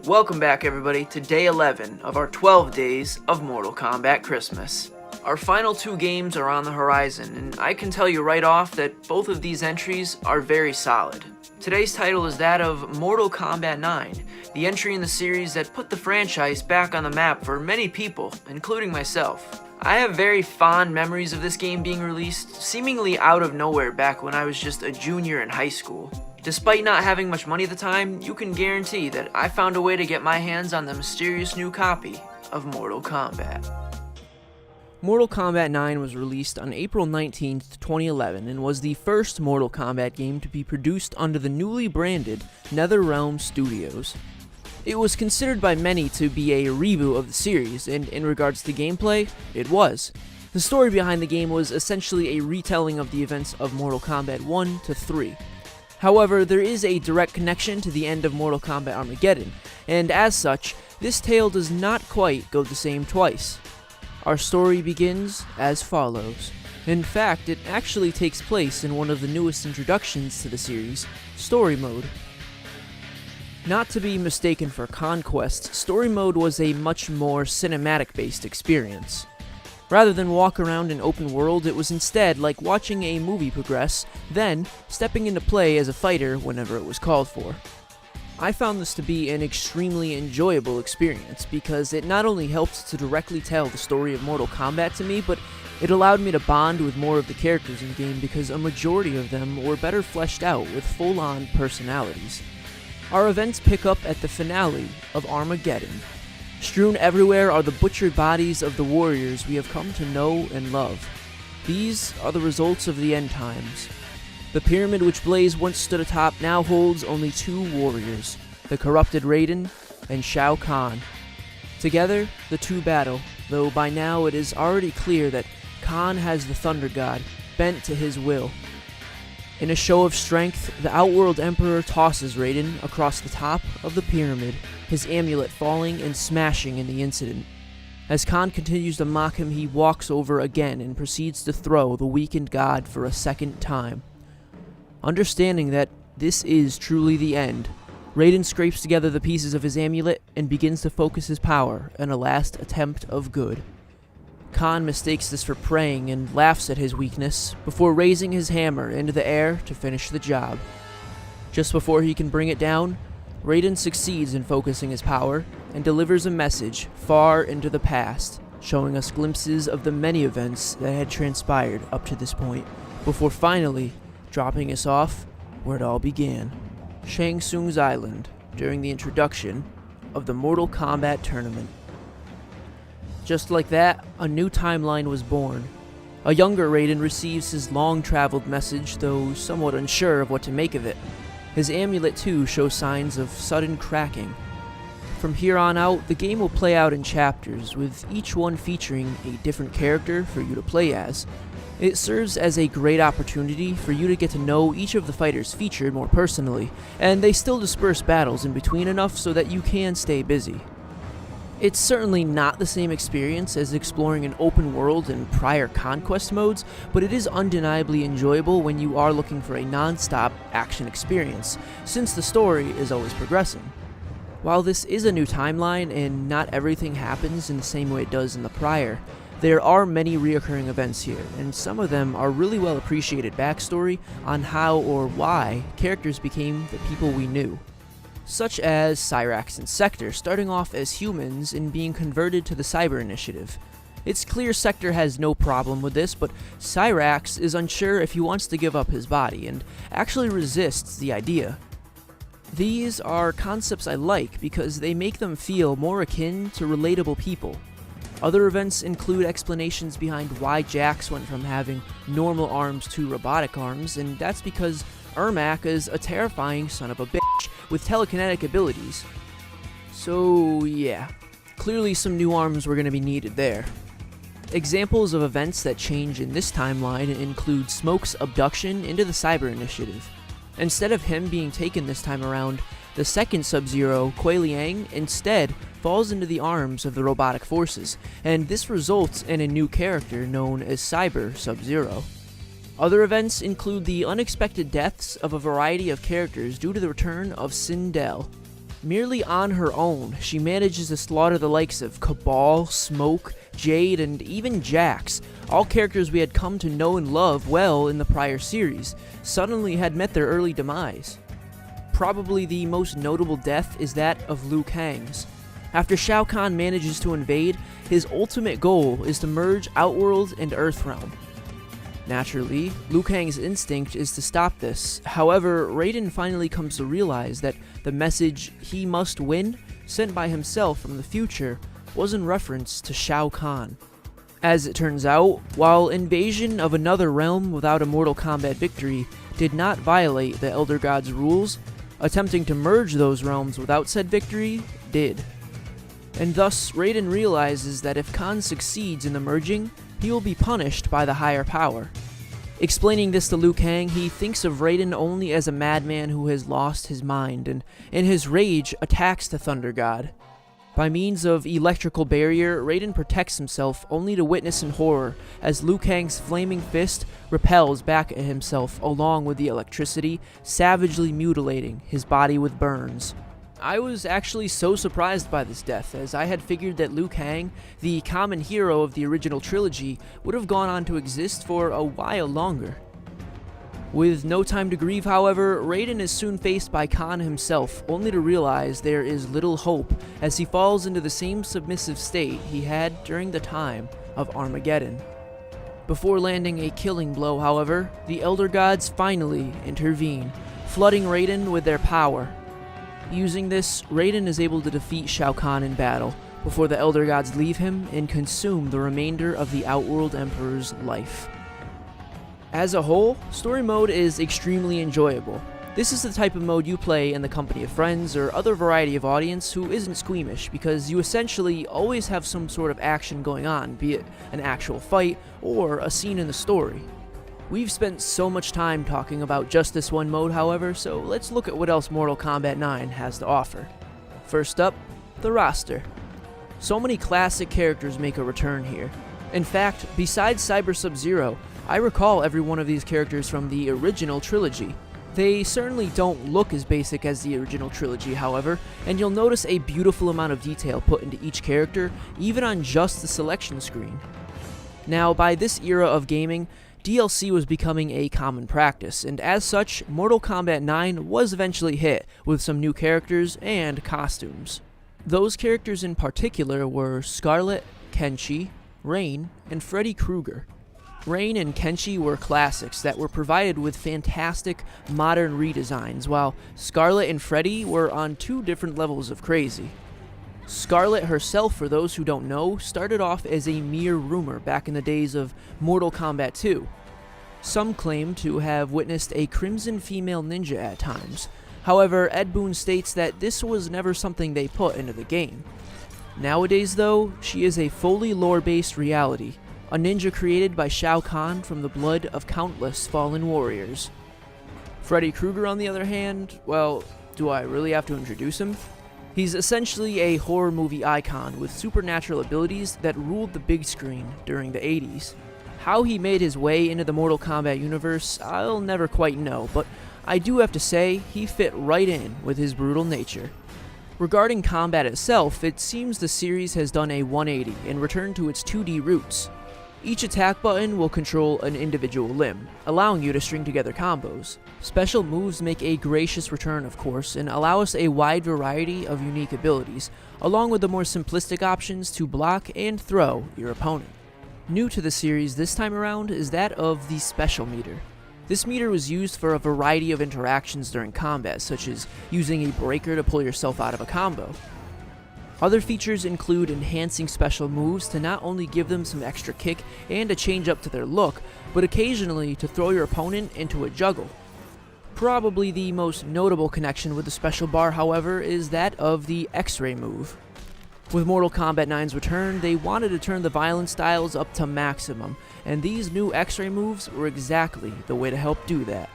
Welcome back, everybody, to day 11 of our 12 days of Mortal Kombat Christmas. Our final 2 games are on the horizon, and I can tell you right off that both of these entries are very solid. Today's title is that of Mortal Kombat 9, the entry in the series that put the franchise back on the map for many people, including myself. I have very fond memories of this game being released, seemingly out of nowhere back when I was just a junior in high school. Despite not having much money at the time, you can guarantee that I found a way to get my hands on the mysterious new copy of Mortal Kombat. Mortal Kombat 9 was released on April 19th, 2011 and was the first Mortal Kombat game to be produced under the newly branded NetherRealm Studios. It was considered by many to be a reboot of the series, and in regards to gameplay, it was. The story behind the game was essentially a retelling of the events of Mortal Kombat 1 to 3. However, there is a direct connection to the end of Mortal Kombat Armageddon, and as such, this tale does not quite go the same twice. Our story begins as follows. In fact, it actually takes place in one of the newest introductions to the series, Story Mode. Not to be mistaken for Conquest, Story Mode was a much more cinematic-based experience. Rather than walk around an open world, it was instead like watching a movie progress, then stepping into play as a fighter whenever it was called for. I found this to be an extremely enjoyable experience because it not only helped to directly tell the story of Mortal Kombat to me, but it allowed me to bond with more of the characters in the game because a majority of them were better fleshed out with full-on personalities. Our events pick up at the finale of Armageddon. Strewn everywhere are the butchered bodies of the warriors we have come to know and love. These are the results of the end times. The pyramid which Blaze once stood atop now holds only 2 warriors, the corrupted Raiden and Shao Kahn. Together, the 2 battle, though by now it is already clear that Kahn has the Thunder God bent to his will. In a show of strength, the Outworld Emperor tosses Raiden across the top of the pyramid, his amulet falling and smashing in the incident. As Kahn continues to mock him, he walks over again and proceeds to throw the weakened god for a second time. Understanding that this is truly the end, Raiden scrapes together the pieces of his amulet and begins to focus his power in a last attempt of good. Kahn mistakes this for praying and laughs at his weakness before raising his hammer into the air to finish the job. Just before he can bring it down, Raiden succeeds in focusing his power and delivers a message far into the past, showing us glimpses of the many events that had transpired up to this point, before finally dropping us off where it all began, Shang Tsung's Island, during the introduction of the Mortal Kombat tournament. Just like that, a new timeline was born. A younger Raiden receives his long-traveled message, though somewhat unsure of what to make of it. His amulet too shows signs of sudden cracking. From here on out, the game will play out in chapters, with each one featuring a different character for you to play as. It serves as a great opportunity for you to get to know each of the fighters featured more personally, and they still disperse battles in between enough so that you can stay busy. It's certainly not the same experience as exploring an open world in prior Conquest modes, but it is undeniably enjoyable when you are looking for a non-stop action experience, since the story is always progressing. While this is a new timeline and not everything happens in the same way it does in the prior, there are many reoccurring events here, and some of them are really well appreciated backstory on how or why characters became the people we knew. Such as Cyrax and Sector starting off as humans and being converted to the Cyber Initiative. It's clear Sector has no problem with this, but Cyrax is unsure if he wants to give up his body and actually resists the idea. These are concepts I like because they make them feel more akin to relatable people. Other events include explanations behind why Jax went from having normal arms to robotic arms, and that's because Ermac is a terrifying son of a bitch with telekinetic abilities. So yeah, clearly some new arms were going to be needed there. Examples of events that change in this timeline include Smoke's abduction into the Cyber Initiative. Instead of him being taken this time around, the second Sub-Zero, Kuei Liang, instead falls into the arms of the robotic forces, and this results in a new character known as Cyber Sub-Zero. Other events include the unexpected deaths of a variety of characters due to the return of Sindel. Merely on her own, she manages to slaughter the likes of Cabal, Smoke, Jade, and even Jax, all characters we had come to know and love well in the prior series, suddenly had met their early demise. Probably the most notable death is that of Liu Kang's. After Shao Kahn manages to invade, his ultimate goal is to merge Outworld and Earthrealm. Naturally, Liu Kang's instinct is to stop this. However, Raiden finally comes to realize that the message, "he must win," sent by himself from the future, was in reference to Shao Kahn. As it turns out, while invasion of another realm without a Mortal Kombat victory did not violate the Elder God's rules, attempting to merge those realms without said victory did. And thus, Raiden realizes that if Kahn succeeds in the merging, he will be punished by the higher power. Explaining this to Liu Kang, he thinks of Raiden only as a madman who has lost his mind, and in his rage attacks the Thunder God. By means of electrical barrier, Raiden protects himself only to witness in horror as Liu Kang's flaming fist repels back at himself along with the electricity, savagely mutilating his body with burns. I was actually so surprised by this death, as I had figured that Liu Kang, the common hero of the original trilogy, would have gone on to exist for a while longer. With no time to grieve, however, Raiden is soon faced by Kahn himself, only to realize there is little hope as he falls into the same submissive state he had during the time of Armageddon. Before landing a killing blow, however, the Elder Gods finally intervene, flooding Raiden with their power. Using this, Raiden is able to defeat Shao Kahn in battle, before the Elder Gods leave him and consume the remainder of the Outworld Emperor's life. As a whole, story mode is extremely enjoyable. This is the type of mode you play in the company of friends or other variety of audience who isn't squeamish, because you essentially always have some sort of action going on, be it an actual fight or a scene in the story. We've spent so much time talking about just this one mode, however, so let's look at what else Mortal Kombat 9 has to offer. First up, the roster. So many classic characters make a return here. In fact, besides Cyber Sub-Zero, I recall every one of these characters from the original trilogy. They certainly don't look as basic as the original trilogy, however, and you'll notice a beautiful amount of detail put into each character, even on just the selection screen. Now, by this era of gaming, DLC was becoming a common practice, and as such, Mortal Kombat 9 was eventually hit with some new characters and costumes. Those characters in particular were Scarlet, Kenshi, Rain, and Freddy Krueger. Rain and Kenshi were classics that were provided with fantastic modern redesigns, while Scarlet and Freddy were on two different levels of crazy. Scarlet herself, for those who don't know, started off as a mere rumor back in the days of Mortal Kombat 2. Some claim to have witnessed a crimson female ninja at times. However, Ed Boon states that this was never something they put into the game. Nowadays though, she is a fully lore-based reality, a ninja created by Shao Kahn from the blood of countless fallen warriors. Freddy Krueger, on the other hand, well, do I really have to introduce him? He's essentially a horror movie icon with supernatural abilities that ruled the big screen during the 80s. How he made his way into the Mortal Kombat universe, I'll never quite know, but I do have to say, he fit right in with his brutal nature. Regarding combat itself, it seems the series has done a 180 and returned to its 2D roots. Each attack button will control an individual limb, allowing you to string together combos. Special moves make a gracious return, of course, and allow us a wide variety of unique abilities, along with the more simplistic options to block and throw your opponent. New to the series this time around is that of the Special Meter. This meter was used for a variety of interactions during combat, such as using a breaker to pull yourself out of a combo. Other features include enhancing special moves to not only give them some extra kick and a change up to their look, but occasionally to throw your opponent into a juggle. Probably the most notable connection with the special bar, however, is that of the X-Ray move. With Mortal Kombat 9's return, they wanted to turn the violence styles up to maximum, and these new X-Ray moves were exactly the way to help do that.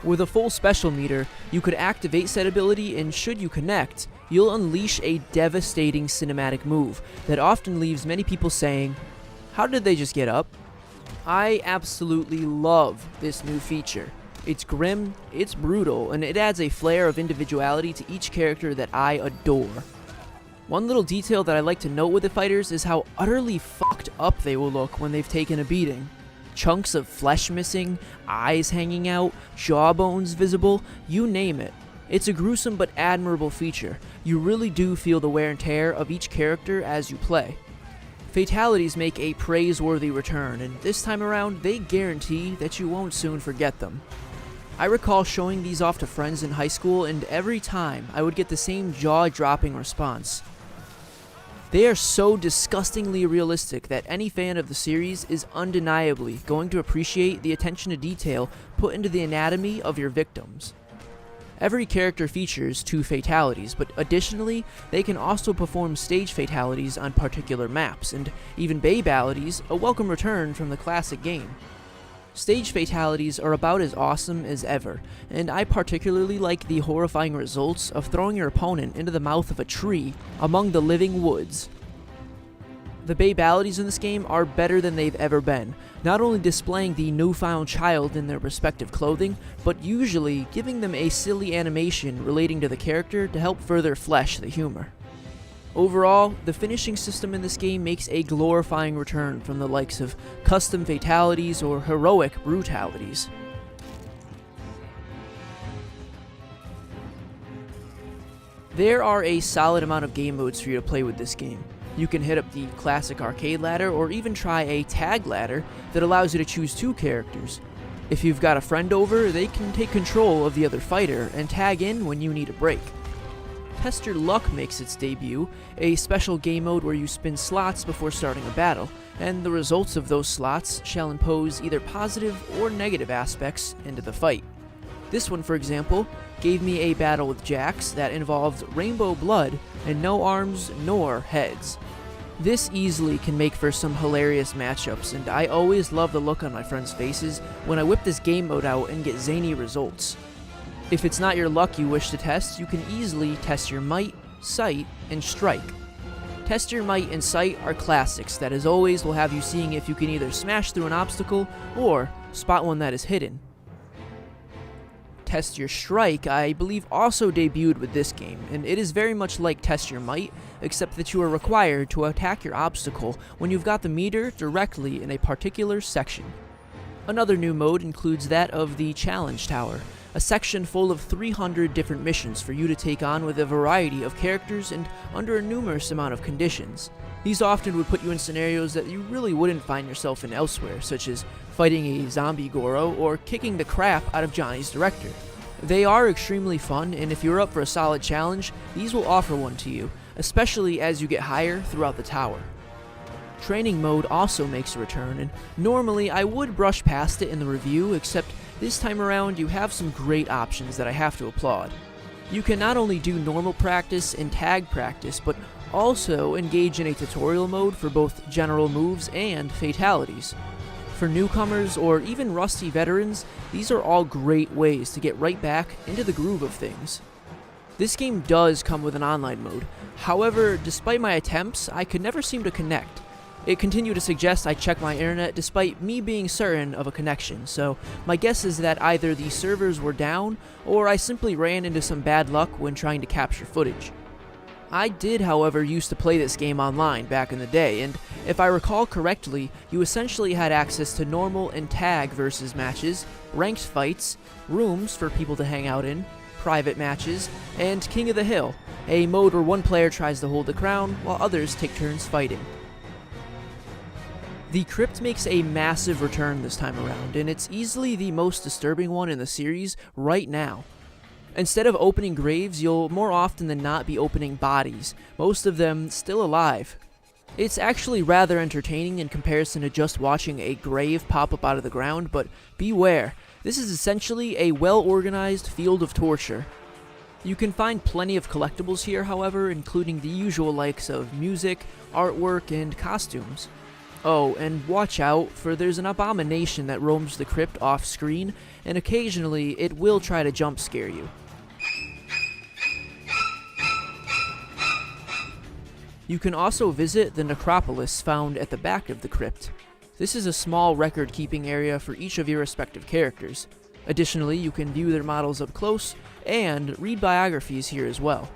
With a full special meter, you could activate said ability, and should you connect, you'll unleash a devastating cinematic move that often leaves many people saying, "How did they just get up?" I absolutely love this new feature. It's grim, it's brutal, and it adds a flair of individuality to each character that I adore. One little detail that I like to note with the fighters is how utterly fucked up they will look when they've taken a beating. Chunks of flesh missing, eyes hanging out, jawbones visible, you name it. It's a gruesome but admirable feature. You really do feel the wear and tear of each character as you play. Fatalities make a praiseworthy return, and this time around, they guarantee that you won't soon forget them. I recall showing these off to friends in high school, and every time I would get the same jaw-dropping response. They are so disgustingly realistic that any fan of the series is undeniably going to appreciate the attention to detail put into the anatomy of your victims. Every character features 2 fatalities, but additionally, they can also perform stage fatalities on particular maps, and even babalities, a welcome return from the classic game. Stage fatalities are about as awesome as ever, and I particularly like the horrifying results of throwing your opponent into the mouth of a tree among the living woods. The babalities in this game are better than they've ever been, not only displaying the newfound child in their respective clothing, but usually giving them a silly animation relating to the character to help further flesh the humor. Overall, the finishing system in this game makes a glorifying return from the likes of custom fatalities or heroic brutalities. There are a solid amount of game modes for you to play with this game. You can hit up the classic arcade ladder or even try a tag ladder that allows you to choose 2 characters. If you've got a friend over, they can take control of the other fighter and tag in when you need a break. Test Your Luck makes its debut, a special game mode where you spin slots before starting a battle, and the results of those slots shall impose either positive or negative aspects into the fight. This one, for example, gave me a battle with Jax that involved rainbow blood and no arms nor heads. This easily can make for some hilarious matchups, and I always love the look on my friends' faces when I whip this game mode out and get zany results. If it's not your luck you wish to test, you can easily test your might, sight, and strike. Test Your Might and Sight are classics that as always will have you seeing if you can either smash through an obstacle or spot one that is hidden. Test Your Strike, I believe, also debuted with this game, and it is very much like Test Your Might, except that you are required to attack your obstacle when you've got the meter directly in a particular section. Another new mode includes that of the Challenge Tower, a section full of 300 different missions for you to take on with a variety of characters and under a numerous amount of conditions. These often would put you in scenarios that you really wouldn't find yourself in elsewhere, such as fighting a zombie Goro or kicking the crap out of Johnny's director. They are extremely fun, and if you're up for a solid challenge, these will offer one to you, especially as you get higher throughout the tower. Training mode also makes a return, and normally I would brush past it in the review, except this time around you have some great options that I have to applaud. You can not only do normal practice and tag practice, but also engage in a tutorial mode for both general moves and fatalities. For newcomers or even rusty veterans, these are all great ways to get right back into the groove of things. This game does come with an online mode, however, despite my attempts, I could never seem to connect. It continued to suggest I check my internet despite me being certain of a connection, so my guess is that either the servers were down or I simply ran into some bad luck when trying to capture footage. I did, however, used to play this game online back in the day, and if I recall correctly, you essentially had access to normal and tag versus matches, ranked fights, rooms for people to hang out in, private matches, and King of the Hill, a mode where one player tries to hold the crown while others take turns fighting. The Krypt makes a massive return this time around, and it's easily the most disturbing one in the series right now. Instead of opening graves, you'll more often than not be opening bodies, most of them still alive. It's actually rather entertaining in comparison to just watching a grave pop up out of the ground, but beware, this is essentially a well-organized field of torture. You can find plenty of collectibles here, however, including the usual likes of music, artwork, and costumes. Oh, and watch out, for there's an abomination that roams the crypt off-screen, and occasionally it will try to jump scare you. You can also visit the necropolis found at the back of the crypt. This is a small record-keeping area for each of your respective characters. Additionally, you can view their models up close and read biographies here as well.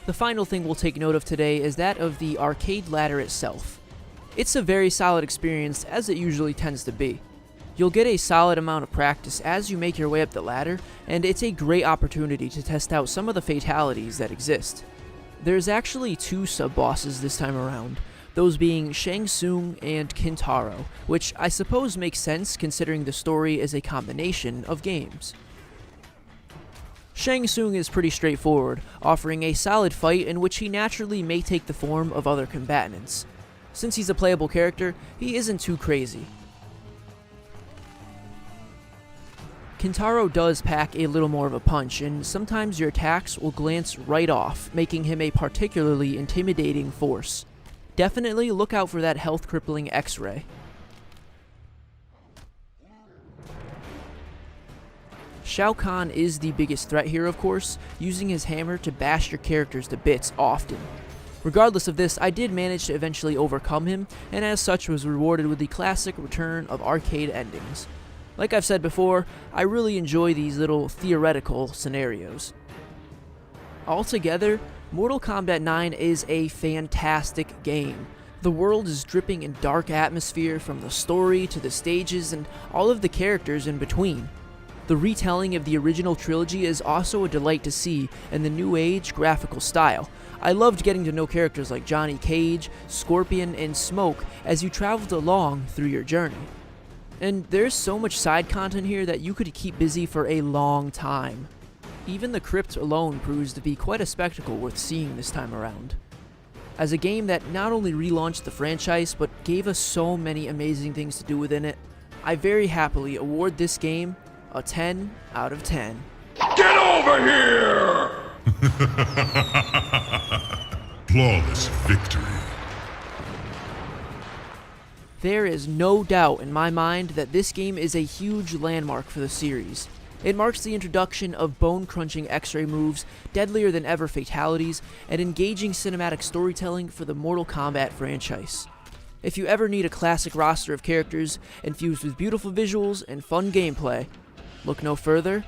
The final thing we'll take note of today is that of the arcade ladder itself. It's a very solid experience, as it usually tends to be. You'll get a solid amount of practice as you make your way up the ladder, and it's a great opportunity to test out some of the fatalities that exist. There's actually 2 sub-bosses this time around, those being Shang Tsung and Kintaro, which I suppose makes sense considering the story is a combination of games. Shang Tsung is pretty straightforward, offering a solid fight in which he naturally may take the form of other combatants. Since he's a playable character, he isn't too crazy. Kintaro does pack a little more of a punch, and sometimes your attacks will glance right off, making him a particularly intimidating force. Definitely look out for that health crippling X-ray. Shao Kahn is the biggest threat here, of course, using his hammer to bash your characters to bits often. Regardless of this, I did manage to eventually overcome him, and as such was rewarded with the classic return of arcade endings. Like I've said before, I really enjoy these little theoretical scenarios. Altogether, Mortal Kombat 9 is a fantastic game. The world is dripping in dark atmosphere from the story to the stages and all of the characters in between. The retelling of the original trilogy is also a delight to see in the new age graphical style. I loved getting to know characters like Johnny Cage, Scorpion, and Smoke as you traveled along through your journey. And there's so much side content here that you could keep busy for a long time. Even the Krypt alone proves to be quite a spectacle worth seeing this time around. As a game that not only relaunched the franchise, but gave us so many amazing things to do within it, I very happily award this game a 10 out of 10. Get over here! Flawless victory. There is no doubt in my mind that this game is a huge landmark for the series. It marks the introduction of bone-crunching X-ray moves, deadlier than ever fatalities, and engaging cinematic storytelling for the Mortal Kombat franchise. If you ever need a classic roster of characters infused with beautiful visuals and fun gameplay, look no further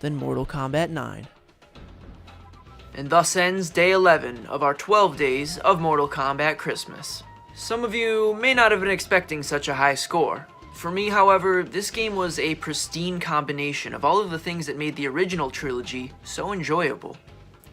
than Mortal Kombat 9. And thus ends day 11 of our 12 days of Mortal Kombat Christmas. Some of you may not have been expecting such a high score. For me, however, this game was a pristine combination of all of the things that made the original trilogy so enjoyable.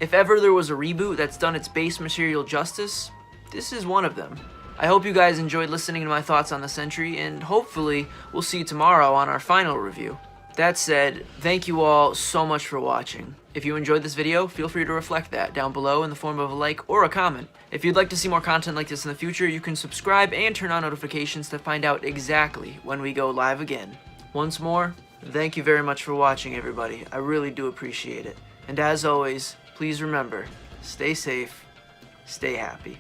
If ever there was a reboot that's done its base material justice, this is one of them. I hope you guys enjoyed listening to my thoughts on this entry, and hopefully we'll see you tomorrow on our final review. That said, thank you all so much for watching. If you enjoyed this video, feel free to reflect that down below in the form of a like or a comment. If you'd like to see more content like this in the future, you can subscribe and turn on notifications to find out exactly when we go live again. Once more, thank you very much for watching, everybody. I really do appreciate it. And as always, please remember, stay safe, stay happy.